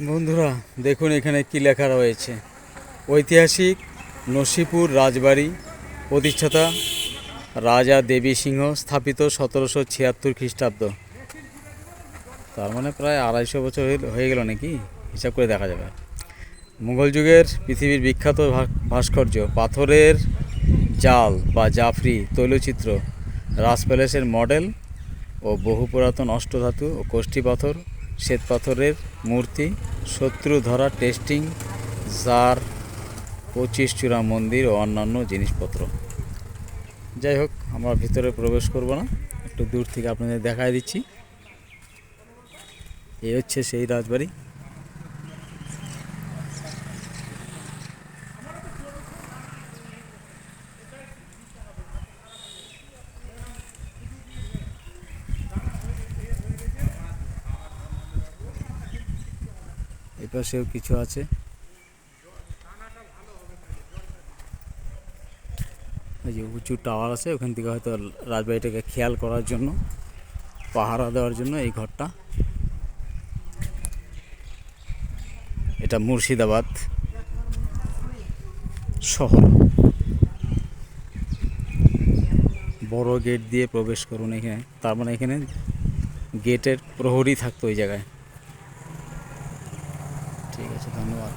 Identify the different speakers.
Speaker 1: বন্ধুরা দেখুন এখানে কি লেখা রয়েছে। ঐতিহাসিক নসিপুর রাজবাড়ি, প্রতিষ্ঠাতা রাজা দেবী সিংহ, স্থাপিত 1776 খ্রিস্টাব্দ। তার মানে প্রায় 250 বছর হয়ে গেল নাকি, হিসাব করে দেখা যাবে। মুঘল যুগের পৃথিবীর বিখ্যাত ভাস্কর্য, পাথরের জাল বা জাফরি তৈলচিত্র, রাজ প্যালেসের মডেল ও বহু পুরাতন অষ্টধাতু ও কোষ্ঠী পাথর, শ্বেত পাথরের মূর্তি, শত্রু ধরা টেস্টিং জার, 25 চূড়া মন্দির ও অন্যান্য জিনিসপত্র। যাই হোক, আমরা ভিতরে প্রবেশ করব না, একটু দূর থেকে আপনাদের দেখায় দিচ্ছি। এই হচ্ছে সেই রাজবাড়ি। এপাশেও কিছু আছে। এই যে উঁচু টাওয়ার আছে, ওখান থেকে হয়তো রাজবাড়িটাকে খেয়াল করার জন্য, পাহারা দেওয়ার জন্য এই ঘরটা। এটা মুর্শিদাবাদ শহর। বড় গেট দিয়ে প্রবেশ করুন এখানে, তার মানে এখানে গেটের প্রহরী থাকতো ওই জায়গায়। ঠিক আছে, ধন্যবাদ।